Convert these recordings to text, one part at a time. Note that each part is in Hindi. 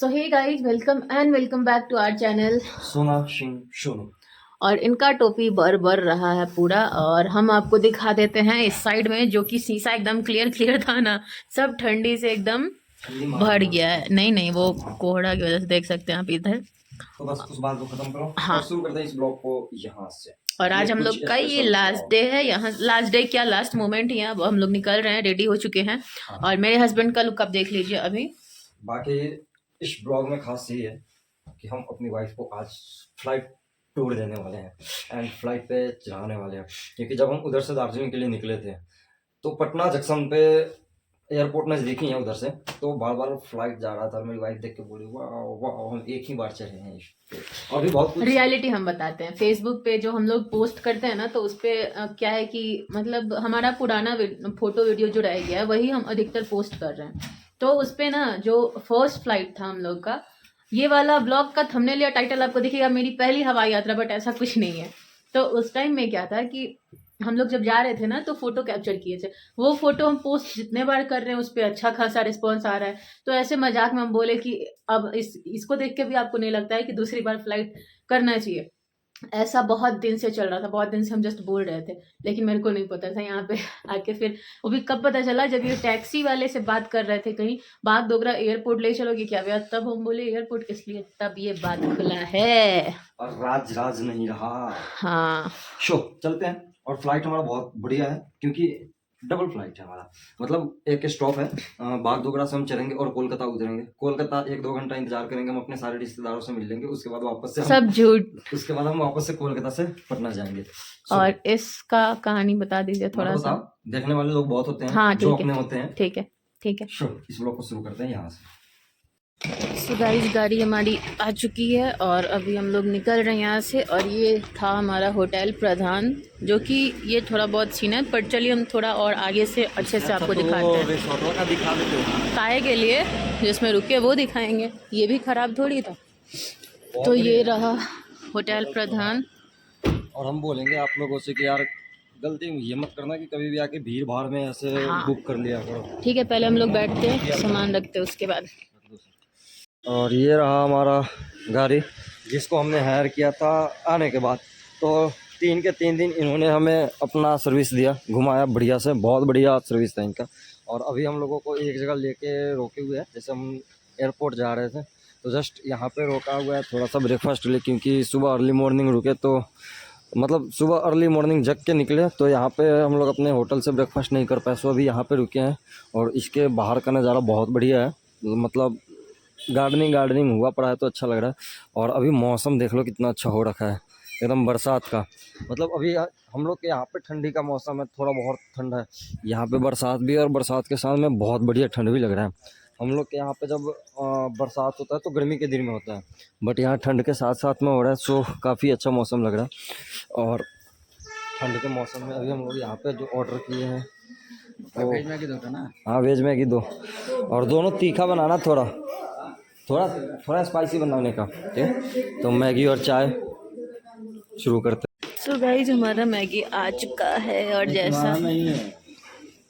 So hey guys, welcome back to our channel. Sona Singh Sonu. और इनका टोपी बर रहा है पूरा, और हम आपको दिखा देते हैं इस साइड में, जो कि शीशा एकदम क्लियर था ना, सब ठंडी से एकदम भर गया है। नहीं वो कोहरा की वजह से देख सकते हैं आप इधर। तो बस उस बात को खत्म करो हाँ, और शुरू करते हैं इस ब्लॉग को यहाँ से। और आज हम लोग का ये लास्ट डे है यहाँ। लास्ट डे क्या, लास्ट मोमेंट ही है। अब हम लोग निकल रहे हैं, रेडी हो चुके हैं। हाँ। और मेरे हस्बैंड का लुक आप देख लीजिए अभी। बाकी इस ब्लॉग में खास ये है कि हम अपनी वाइफ को आज फ्लाइट टूर देने वाले हैं एंड फ्लाइट पे चढ़ाने वाले हैं, क्योंकि जब हम उधर से दार्जिलिंग के लिए निकले थे तो पटना जंक्शन पे एयरपोर्ट नजदीकी है उधर से, तो बार बार फ्लाइट जा रहा था। मेरी वाइफ देख के बोली वाह वाह, हम एक ही बार चढ़े हैं इस पे। और भी बहुत कुछ रियलिटी हम बताते हैं फेसबुक पे, जो हम लोग पोस्ट करते हैं ना, तो उस पे क्या है कि मतलब हमारा पुराना फोटो वीडियो जो रह गया है वही हम अधिकतर पोस्ट कर रहे हैं। तो उस पे ना, जो फर्स्ट फ्लाइट था हम लोग का, ये वाला ब्लॉग का थंबनेल या टाइटल आपको दिखेगा मेरी पहली हवाई यात्रा, बट ऐसा कुछ नहीं है। तो उस टाइम में क्या था कि हम लोग जब जा रहे थे ना, तो फोटो कैप्चर किए थे। वो फोटो हम पोस्ट जितने बार कर रहे हैं उस पर अच्छा खासा रिस्पॉन्स आ रहा है। तो ऐसे मजाक में हम बोले कि अब इसको देख के भी आपको नहीं लगता है कि दूसरी बार फ्लाइट करना चाहिए। ऐसा बहुत दिन से चल रहा था, बहुत दिन से हम जस्ट बोल रहे थे, लेकिन मेरे को नहीं पता था। यहाँ पे आके फिर वो भी कब पता चला, जब ये टैक्सी वाले से बात कर रहे थे कहीं बागडोगरा एयरपोर्ट ले चलोगे क्या भैया, तब हम बोले एयरपोर्ट किस लिए, तब ये बात खुला है। और राज नहीं रहा। हाँ, शो चलते हैं। और फ्लाइट हमारा बहुत बढ़िया है क्योंकि डबल फ्लाइट है हमारा। मतलब एक स्टॉप है बागडोगरा से हम चलेंगे और कोलकाता उतरेंगे। कोलकाता 1-2 घंटा इंतजार करेंगे, हम अपने सारे रिश्तेदारों से मिल लेंगे। उसके बाद वापस से सब झूठ। उसके बाद हम वापस से कोलकाता से पटना जाएंगे। और इसका कहानी बता दीजिए थोड़ा सा। देखने वाले लोग बहुत होते हैं। हाँ, जो अपने होते हैं। ठीक है। इस ब्लॉग को शुरू करते हैं यहाँ से। सो गाइस, गाड़ी हमारी आ चुकी है और अभी हम लोग निकल रहे हैं यहाँ से। और ये था हमारा होटल प्रधान, जो कि ये थोड़ा बहुत सीन है, पर चलिए हम थोड़ा और आगे से अच्छे से आपको दिखाते हैं। काय के लिए जिसमें रुके वो दिखाएंगे, ये भी खराब थोड़ी था। तो ये रहा होटल प्रधान। और हम बोलेंगे आप लोगों से कि यार गलती ये मत करना कि कभी भी आके भीड़ भाड़ में ऐसे बुक कर लिया करो। ठीक है, पहले हम लोग बैठते हैं, सामान रखते हैं, उसके बाद। और ये रहा हमारा गाड़ी, जिसको हमने हायर किया था आने के बाद। तो 3 के 3 दिन इन्होंने हमें अपना सर्विस दिया, घुमाया बढ़िया से, बहुत बढ़िया सर्विस था इनका। और अभी हम लोगों को एक जगह लेके रोके हुए हैं। जैसे हम एयरपोर्ट जा रहे थे तो जस्ट यहाँ पे रोका हुआ है थोड़ा सा ब्रेकफास्ट के लिए, क्योंकि सुबह अर्ली मॉर्निंग रुके, तो मतलब सुबह अर्ली मॉर्निंग जग के निकले, तो यहाँ पे हम लोग अपने होटल से ब्रेकफास्ट नहीं कर पाए। सो अभी यहाँ पे रुके हैं। और इसके बाहर का नज़ारा बहुत बढ़िया है, मतलब गार्डनिंग हुआ पड़ा है तो अच्छा लग रहा है। और अभी मौसम देख लो कितना अच्छा हो रखा है, एकदम बरसात का। मतलब अभी हम लोग के यहाँ पे ठंडी का मौसम है, थोड़ा बहुत ठंडा है। यहाँ पे बरसात भी है और बरसात के साथ में बहुत बढ़िया ठंड भी लग रहा है। हम लोग के यहाँ पे जब बरसात होता है तो गर्मी के दिन में होता है, बट यहाँ ठंड के साथ साथ में हो रहा है। सो काफ़ी अच्छा मौसम लग रहा है। और ठंड के मौसम में अभी हम लोग यहाँ पे जो ऑर्डर किए हैं वो वेज मैगी दो ना। हाँ, वेज मैगी दो, और दोनों तीखा बनाना, थोड़ा स्पाइसी बनाने का। ठीक, तो मैगी और चाय शुरू करते हैं। सो गाइस, हमारा मैगी आ चुका है। और जैसा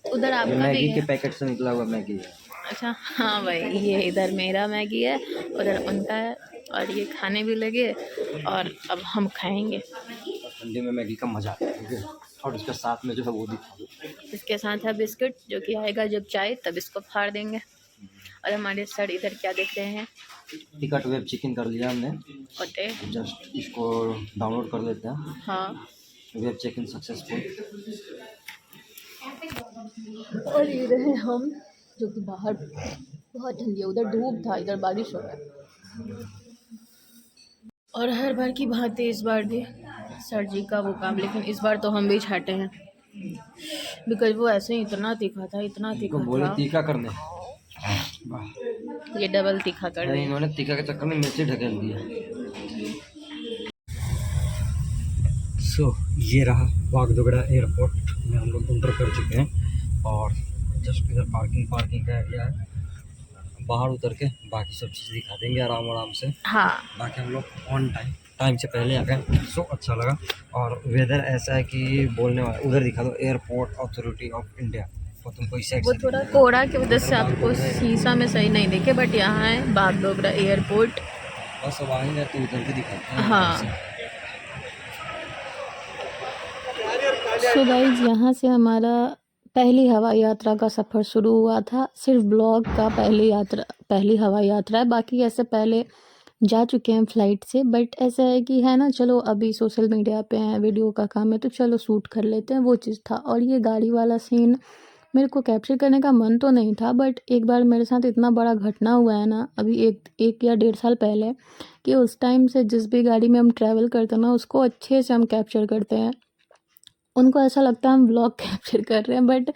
उधर आपका मैगी भी के है। पैकेट से निकला हुआ मैगी है। अच्छा, हाँ भाई, ये इधर मेरा मैगी है, उधर उनका है। और ये खाने भी लगे और अब हम खाएंगे। ठंडी में मैगी का मजा आता है, ठीक है। और इसके साथ में जो है वो दिखा दो। इसके साथ है बिस्किट, जो कि आएगा जब चाय तब इसको फाड़ देंगे। और हमारे सर इधर क्या देख रहे हैं, टिकट वेब चिकन कर लिया हमने, ओटे। जस्ट इसको डाउनलोड कर लेते हैं। हाँ, वेब चेक इन सक्सेसफुल। और ये रहे हम, जो कि बाहर बहुत ठंडी है, उधर धूप था, इधर बारिश हो रहा है। और हर बार की भांति इस बार भी सर जी का वो काम, लेकिन इस बार तो हम भी छाटे हैं, बिकॉज वो ऐसे ही इतना तीखा था, इतना तीखा था। तीखा करने ये डबल तीखा कर दिया इन्होंने, तीखा के चक्कर में मिर्ची ढकेल दिया। ये रहा बागडोगरा एयरपोर्ट में हम लोग एंटर कर चुके हैं। और जस्ट इधर पार्किंग का एरिया है। बाहर उतर के बाकी सब चीज़ दिखा देंगे आराम से। हाँ, बाकी हम लोग ऑन टाइम से पहले आ गए, सो अच्छा लगा। और वेदर ऐसा है कि बोलने वाला, उधर दिखा दो, एयरपोर्ट अथॉरिटी ऑफ इंडिया, वो तुमको इस साइड वो से थोड़ा दिखेगा। कोहरा की वजह से आपको शीशा में सही नहीं दिखे, बट यहाँ है बागडोगरा एयरपोर्ट। बस अब आएंगे तो उधर भी दिखाते हैं। हाँ। सो गाइज यहाँ से हमारा पहली हवाई यात्रा का सफ़र शुरू हुआ था। सिर्फ ब्लॉग का पहली हवाई यात्रा है, बाकी ऐसे पहले जा चुके हैं फ़्लाइट से, बट ऐसा है कि है ना, चलो अभी सोशल मीडिया पे हैं, वीडियो का काम है तो चलो शूट कर लेते हैं, वो चीज़ था। और ये गाड़ी वाला सीन मेरे को कैप्चर करने का मन तो नहीं था, बट एक बार मेरे साथ इतना बड़ा घटना हुआ है ना, अभी एक या 1.5 साल पहले, कि उस टाइम से जिस भी गाड़ी में हम ट्रैवल करते हैं ना, उसको अच्छे से हम कैप्चर करते हैं। उनको ऐसा लगता है हम व्लॉग कैप्चर कर रहे हैं, बट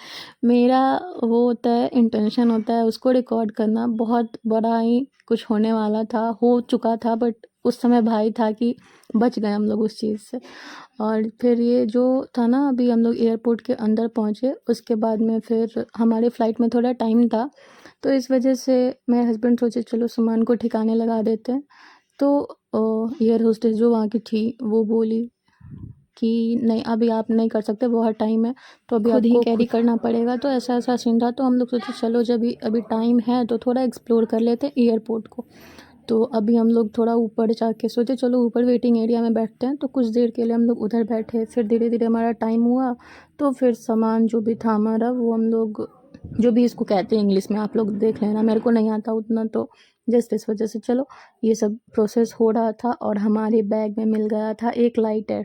मेरा वो होता है, इंटेंशन होता है उसको रिकॉर्ड करना। बहुत बड़ा ही कुछ होने वाला था, हो चुका था, बट उस समय भाई था कि बच गए हम लोग उस चीज़ से। और फिर ये जो था ना, अभी हम लोग एयरपोर्ट के अंदर पहुँचे, उसके बाद में फिर हमारे फ़्लाइट में थोड़ा टाइम था, तो इस वजह से मेरे हस्बैंड सोचे चलो सामान को ठिकाने लगा देते हैं। तो एयर होस्टेस जो वहाँ की थी वो बोली कि नहीं अभी आप नहीं कर सकते, बहुत टाइम है, तो अभी आपको कैरी करना पड़ेगा। तो ऐसा सीन था, तो हम लोग सोचे चलो जब अभी टाइम है तो थोड़ा एक्सप्लोर कर लेते हैं एयरपोर्ट को। तो अभी हम लोग थोड़ा ऊपर जाके सोचे चलो ऊपर वेटिंग एरिया में बैठते हैं, तो कुछ देर के लिए हम लोग उधर बैठे। फिर धीरे धीरे हमारा टाइम हुआ, तो फिर सामान जो भी था हमारा, वो हम लोग, जो भी इसको कहते हैं इंग्लिश में, आप लोग देख लेना, मेरे को नहीं आता उतना, तो जस्ट इस वजह से चलो ये सब प्रोसेस हो रहा था। और हमारे बैग में मिल गया था एक लाइटर।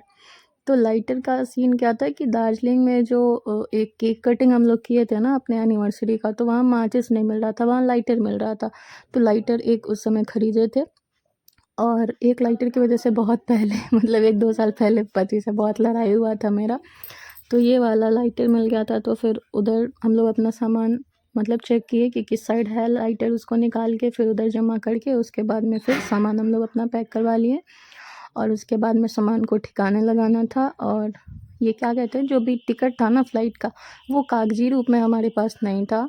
तो लाइटर का सीन क्या था कि दार्जिलिंग में जो एक केक कटिंग हम लोग किए थे ना अपने एनिवर्सरी का, तो वहाँ माचिस नहीं मिल रहा था, वहाँ लाइटर मिल रहा था। तो लाइटर एक उस समय खरीदे थे, और एक लाइटर की वजह से बहुत पहले मतलब 1-2 साल पहले पति से बहुत लड़ाई हुआ था मेरा। तो ये वाला लाइटर मिल गया था, तो फिर उधर हम लोग अपना सामान मतलब चेक किए कि किस साइड है लाइटर, उसको निकाल के फिर उधर जमा करके उसके बाद में फिर सामान हम लोग अपना पैक करवा लिए। और उसके बाद में सामान को ठिकाने लगाना था। और ये क्या कहते हैं, जो भी टिकट था ना फ़्लाइट का, वो कागज़ी रूप में हमारे पास नहीं था,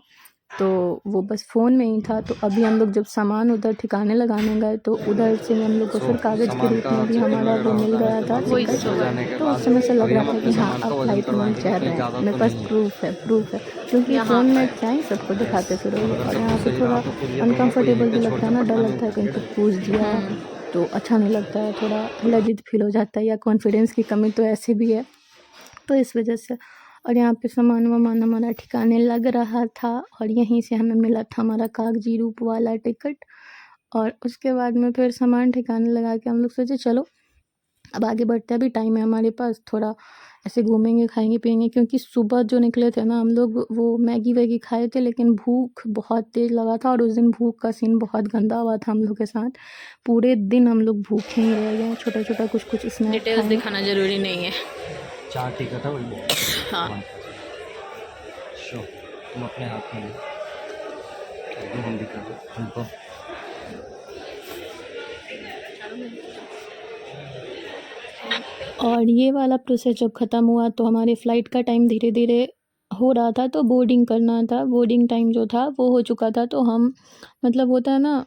तो वो बस फ़ोन में ही था। तो अभी हम लोग जब सामान उधर ठिकाने लगाने गए, तो उधर से हम लोग को फिर कागज़ के रूप में भी हमारा वो मिल गया था टिकट। तो उस समय से लग रहा था कि हाँ अब फ़्लाइट में हम चढ़ रहे हैं, मेरे पास प्रूफ़ है, क्योंकि फ़ोन में क्या ही सबको दिखाते फिरोगे। और यहाँ पे थोड़ा अनकम्फ़र्टेबल भी लगता है ना, डर लगता है कहीं कुछ पूछ दिया तो अच्छा नहीं लगता है, थोड़ा लज्जित फील हो जाता है, या कॉन्फिडेंस की कमी तो ऐसे भी है, तो इस वजह से। और यहाँ पे सामान वामान हमारा ठिकाने लग रहा था, और यहीं से हमें मिला था हमारा कागजी रूप वाला टिकट। और उसके बाद में फिर सामान ठिकाने लगा के हम लोग सोचे चलो अब आगे बढ़ते हैं, अभी टाइम है हमारे पास, थोड़ा ऐसे घूमेंगे, खाएंगे पिएंगे, क्योंकि सुबह जो निकले थे ना हम लोग, वो मैगी वैगी खाए थे, लेकिन भूख बहुत तेज़ लगा था। और उस दिन भूख का सीन बहुत गंदा हुआ था हम लोग के साथ, पूरे दिन हम लोग भूखे ही रह गए, छोटा छोटा कुछ स्नैक डिटेल्स दिखाना ज़रूरी नहीं है। 4 टिकट है वही। हाँ। शो तुम अपने हाथ में लो, तो हम दिखा दो हमको। और ये वाला प्रोसेस जब ख़त्म हुआ, तो हमारे फ़्लाइट का टाइम धीरे धीरे हो रहा था, तो बोर्डिंग करना था। बोर्डिंग टाइम जो था वो हो चुका था, तो हम मतलब होता है ना,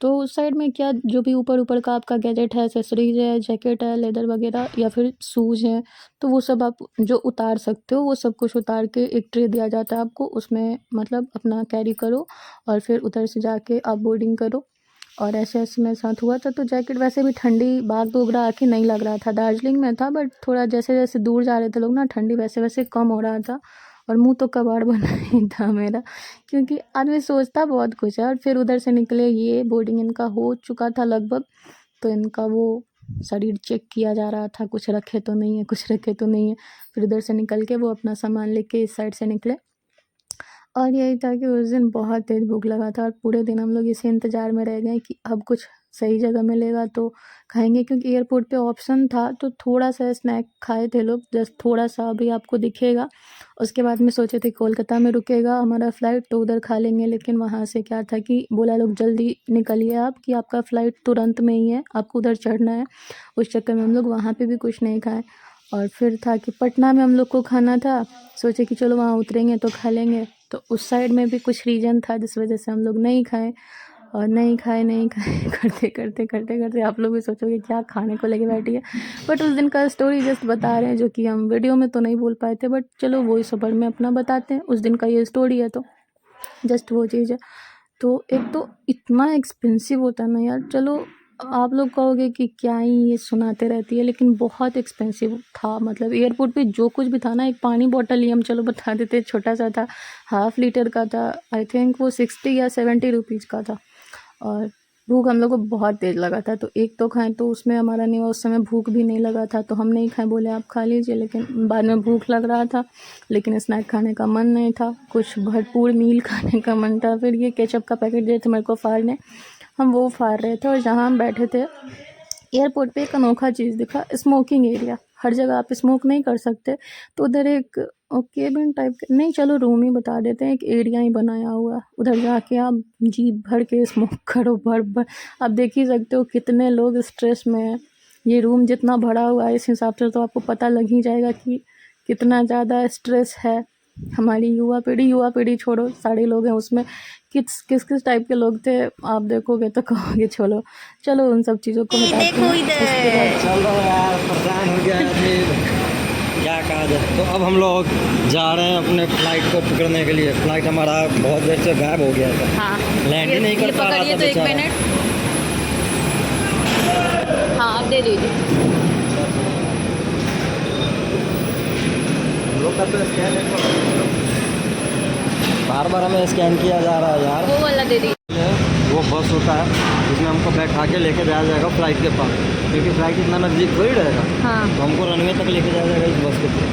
तो उस साइड में क्या, जो भी ऊपर का आपका गैजेट है, एक्सेसरीज है, जैकेट है, लेदर वगैरह, या फिर शूज़ हैं, तो वो सब आप जो उतार सकते हो, वो सब कुछ उतार के एक ट्रे दिया जाता है आपको, उसमें मतलब अपना कैरी करो, और फिर उधर से जाके आप बोर्डिंग करो। और ऐसे मेरे साथ हुआ था। तो जैकेट वैसे भी ठंडी बागडोगरा आके नहीं लग रहा था, दार्जिलिंग में था, बट थोड़ा जैसे जैसे दूर जा रहे थे लोग ना, ठंडी वैसे वैसे कम हो रहा था। और मुंह तो कबाड़ बना ही था मेरा, क्योंकि आदमी सोचता बहुत कुछ है। और फिर उधर से निकले, ये बोर्डिंग इनका हो चुका था लगभग, तो इनका वो शरीर चेक किया जा रहा था, कुछ रखे तो नहीं है, कुछ रखे तो नहीं है। फिर उधर से निकल के वो अपना सामान लेके इस साइड से निकले। और यही था कि उस दिन बहुत तेज़ भूख लगा था, और पूरे दिन हम लोग इसी इंतज़ार में रह गए कि अब कुछ सही जगह मिलेगा तो खाएंगे, क्योंकि एयरपोर्ट पे ऑप्शन था, तो थोड़ा सा स्नैक खाए थे लोग, जस्ट थोड़ा सा, अभी आपको दिखेगा। उसके बाद में सोचे थे कोलकाता में रुकेगा हमारा फ़्लाइट, तो उधर खा लेंगे, लेकिन वहाँ से क्या था कि बोला लोग जल्दी निकलिए आप, कि आपका फ़्लाइट तुरंत में ही है, आपको उधर चढ़ना है। उस चक्कर में हम लोग वहाँ पे भी कुछ नहीं खाए। और फिर था कि पटना में हम लोग को खाना था, सोचे कि चलो वहाँ उतरेंगे तो खा लेंगे, तो उस साइड में भी कुछ रीज़न था जिस वजह से हम लोग नहीं खाए। और नहीं खाए करते करते करते करते आप लोग भी सोचोगे क्या खाने को लेके बैठी है। बट उस दिन का स्टोरी जस्ट बता रहे हैं, जो कि हम वीडियो में तो नहीं बोल पाए थे, बट चलो वॉइस ओवर में अपना बताते हैं। उस दिन का ये स्टोरी है, तो जस्ट वो चीज़ है। तो एक तो इतना एक्सपेंसिव होता है ना यार, चलो आप लोग कहोगे कि क्या ही ये सुनाते रहती है, लेकिन बहुत एक्सपेंसिव था। मतलब एयरपोर्ट पे जो कुछ भी था ना, एक पानी बॉटल ही हम चलो बता देते, छोटा सा था, 1/2 लीटर का था, आई थिंक वो 60 या 70 रुपीज़ का था। और भूख हम लोग को बहुत तेज़ लगा था, तो एक तो खाएं तो उसमें हमारा नहीं हुआ। उस समय भूख भी नहीं लगा था, तो हम नहीं खाए, बोले आप खा लीजिए। लेकिन बाद में भूख लग रहा था, लेकिन स्नैक खाने का मन नहीं था, कुछ भरपूर मील खाने का मन था। फिर ये केचप का पैकेट दिए थे मेरे को फाड़ने, हम वो फाड़ रहे थे। और जहाँ हम बैठे थे एयरपोर्ट पे एक अनोखा चीज़ दिखा, स्मोकिंग एरिया। हर जगह आप स्मोक नहीं कर सकते, तो उधर एक केबिन टाइप का, नहीं चलो रूम ही बता देते हैं, एक एरिया ही बनाया हुआ है। उधर जाके आप जी भर के स्मोक करो, भर भर। आप देख ही सकते हो कितने लोग स्ट्रेस में हैं। ये रूम जितना भरा हुआ है, इस हिसाब से तो आपको पता लग ही जाएगा कि कितना ज़्यादा स्ट्रेस है। हमारी युवा पीढ़ी छोड़ो, सारे लोग हैं उसमें। किस टाइप के लोग थे आप देखोगे तो कहोगे छोड़ो, चलो उन सब चीज़ों को बताते हैं। उसके बाद चल रहा है यार, परेशान हो गया आदमी, क्या कहा जाए। तो अब हम लोग जा रहे हैं अपने फ्लाइट को पकड़ने के लिए। फ्लाइट हमारा बहुत देर से गायब हो गया था, हाँ लैंड ही नहीं कर पा रहा था तो 1 बेचारा। मिनट। हाँ आप दे दीजिए। हम लोग का तो स्कैन बार बार हमें स्कैन किया जा रहा है यार। वो वाला दे दीजिए। वो बस होता है जिसमें हमको बैठा के लेके जाया जाएगा फ्लाइट के पास, क्योंकि फ्लाइट इतना नज़दीक थोड़ी रहेगा। हाँ तो हमको रनवे तक लेके जाया जाएगा इस बस के थ्रू।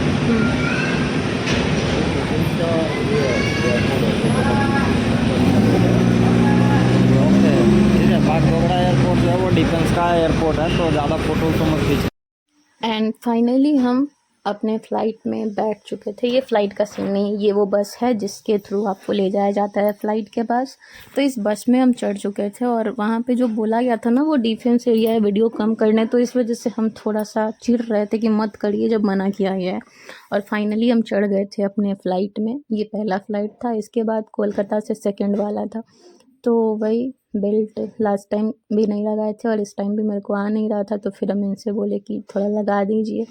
ठीक है, बागडोगरा एयरपोर्ट जो है वो डिफेंस का एयरपोर्ट है, तो ज़्यादा फोटो तो मत खींचे। एंड फाइनली हम अपने फ़्लाइट में बैठ चुके थे। ये फ़्लाइट का सीन नहीं, ये वो बस है जिसके थ्रू आपको ले जाया जाता है फ़्लाइट के पास। तो इस बस में हम चढ़ चुके थे, और वहाँ पे जो बोला गया था ना वो डिफेंस एरिया है, वीडियो कम करने, तो इस वजह से हम थोड़ा सा चिढ़ रहे थे कि मत करिए जब मना किया गया है। और फाइनली हम चढ़ गए थे अपने फ़्लाइट में। ये पहला फ़्लाइट था, इसके बाद कोलकाता से सेकेंड वाला था। तो वही बेल्ट लास्ट टाइम भी नहीं लगाए थे, और इस टाइम भी मेरे को आ नहीं रहा था, तो फिर हम इनसे बोले कि थोड़ा लगा दीजिए,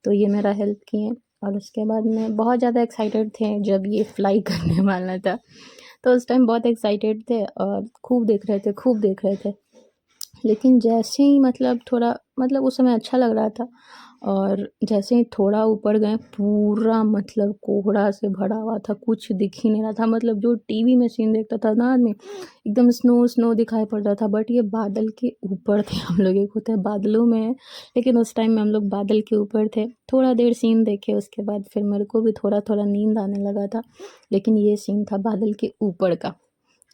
तो ये मेरा हेल्प किए। और उसके बाद में बहुत ज़्यादा एक्साइटेड थे जब ये फ्लाई करने वाला था, तो उस टाइम बहुत एक्साइटेड थे और खूब देख रहे थे। लेकिन जैसे ही मतलब उस समय अच्छा लग रहा था, और जैसे ही थोड़ा ऊपर गए पूरा मतलब कोहरा से भरा हुआ था, कुछ दिख ही नहीं रहा था। मतलब जो टीवी में सीन देखता था ना आदमी, एकदम स्नो दिखाई पड़ता था। बट ये बादल के ऊपर थे हम लोग, एक होता है बादलों में है, लेकिन उस टाइम में हम लोग बादल के ऊपर थे। थोड़ा देर सीन देखे, उसके बाद फिर मेरे को भी थोड़ा नींद आने लगा था। लेकिन ये सीन था बादल के ऊपर का,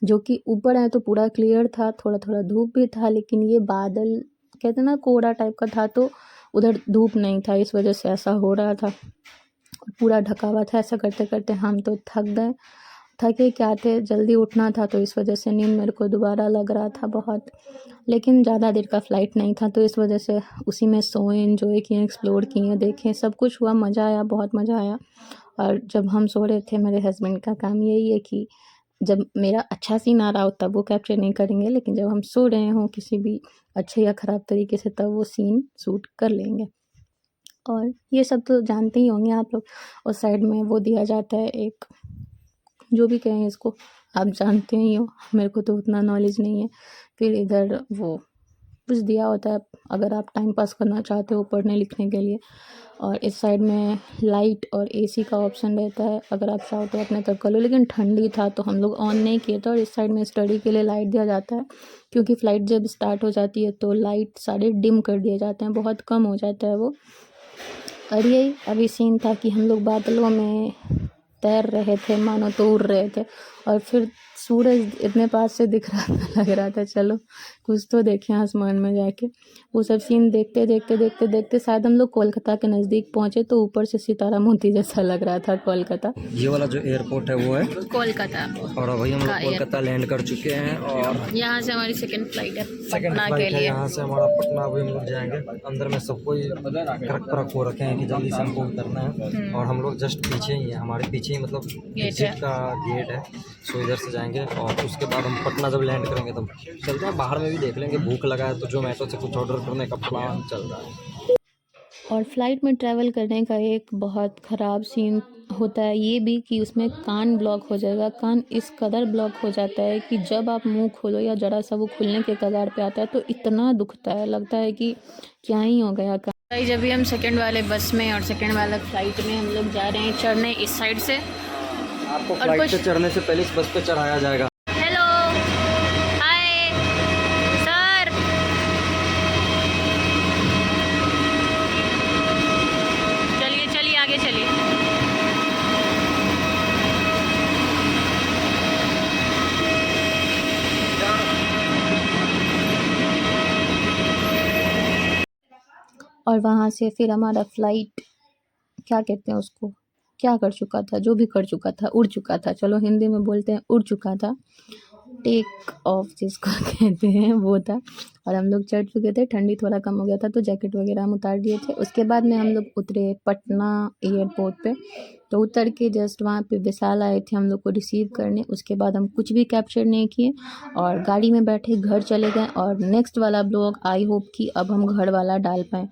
जो कि ऊपर है तो पूरा क्लियर था, थोड़ा धूप भी था, लेकिन ये बादल कहते ना कोहरा टाइप का था, तो उधर धूप नहीं था, इस वजह से ऐसा हो रहा था, पूरा ढका हुआ था। ऐसा करते करते हम तो थके क्या थे, जल्दी उठना था, तो इस वजह से नींद मेरे को दोबारा लग रहा था बहुत। लेकिन ज़्यादा देर का फ़्लाइट नहीं था, तो इस वजह से उसी में सोए, एंजॉय किए, एक्सप्लोर किए, देखें, सब कुछ हुआ, मज़ा आया, बहुत मज़ा आया। और जब हम सो रहे थे, मेरे हस्बैंड का काम यही है कि जब मेरा अच्छा सीन आ रहा हो तब वो कैप्चर नहीं करेंगे, लेकिन जब हम सो रहे हों किसी भी अच्छे या ख़राब तरीके से, तब वो सीन शूट कर लेंगे। और ये सब तो जानते ही होंगे आप लोग। उस साइड में वो दिया जाता है एक, जो भी कहें इसको, आप जानते ही हो, मेरे को तो उतना नॉलेज नहीं है। फिर इधर वो कुछ दिया होता है अगर आप टाइम पास करना चाहते हो पढ़ने लिखने के लिए। और इस साइड में लाइट और एसी का ऑप्शन रहता है, अगर आप चाहो तो अपने तक कर लो। लेकिन ठंडी था तो हम लोग ऑन नहीं किए थे। और इस साइड में स्टडी के लिए लाइट दिया जाता है, क्योंकि फ़्लाइट जब स्टार्ट हो जाती है तो लाइट सारे डिम कर दिए जाते हैं, बहुत कम हो जाता है वो। और यही अभी सीन था कि हम लोग बादलों में तैर रहे थे, मानो तो उड़ रहे थे, और फिर सूरज इतने पास से दिख रहा था, लग रहा था चलो कुछ तो देखें आसमान में जाके। वो सब सीन देखते शायद हम लोग कोलकाता के नज़दीक पहुँचे, तो ऊपर से सितारा मोती जैसा लग रहा था कोलकाता। ये वाला जो एयरपोर्ट है वो है कोलकाता, और अभी हम लोग कोलकाता लैंड कर चुके हैं, और यहाँ से हमारी सेकंड फ्लाइट है सेकंड पटना के फ्लाइट है। लिए। यहाँ से हमारा पटना अभी हम लोग जाएंगे। अंदर में सबको परख हो रखे हैं कि जल्दी से हमको उतरना है, और हम लोग जस्ट पीछे ही हैं, हमारे पीछे ही मतलब एग्जिट का गेट है। सो इधर से जाएंगे और उसके बाद हम पटना जब लैंड करेंगे तब चलते हैं, बाहर में भी देख लेंगे, भूख लगा है तो जोमेटो से कुछ ऑर्डर करने का प्लान चल रहा है। और फ्लाइट में ट्रैवल करने का एक बहुत ख़राब सीन होता है ये भी कि उसमें कान ब्लॉक हो जाएगा। कान इस कदर ब्लॉक हो जाता है कि जब आप मुंह खोलो या ज़रा सा वो खुलने के कगार पे आता है तो इतना दुखता है, लगता है कि क्या ही हो गया। गाइस अभी हम सेकंड वाले बस में और सेकंड वाला फ्लाइट में हम लोग जा रहे हैं चढ़ने इस साइड से। आपको फ्लाइट पे चढ़ने से पहले इस बस पे चढ़ाया जाएगा। हेलो हाय सर, चलिए चलिए आगे चलिए। और वहाँ से फिर हमारा फ्लाइट क्या कहते हैं उसको, क्या कर चुका था, जो भी कर चुका था, उड़ चुका था, चलो हिंदी में बोलते हैं उड़ चुका था, टेक ऑफ जिसको कहते हैं वो था। और हम लोग चढ़ चुके थे, ठंडी थोड़ा कम हो गया था तो जैकेट वगैरह हम उतार दिए थे। उसके बाद में हम लोग उतरे पटना एयरपोर्ट पे। तो उतर के जस्ट वहाँ पे विशाल आए थे हम लोग को रिसीव करने। उसके बाद हम कुछ भी कैप्चर नहीं किए और गाड़ी में बैठे घर चले गए। और नेक्स्ट वाला ब्लॉग आई होप कि अब हम घर वाला डाल पाएँ।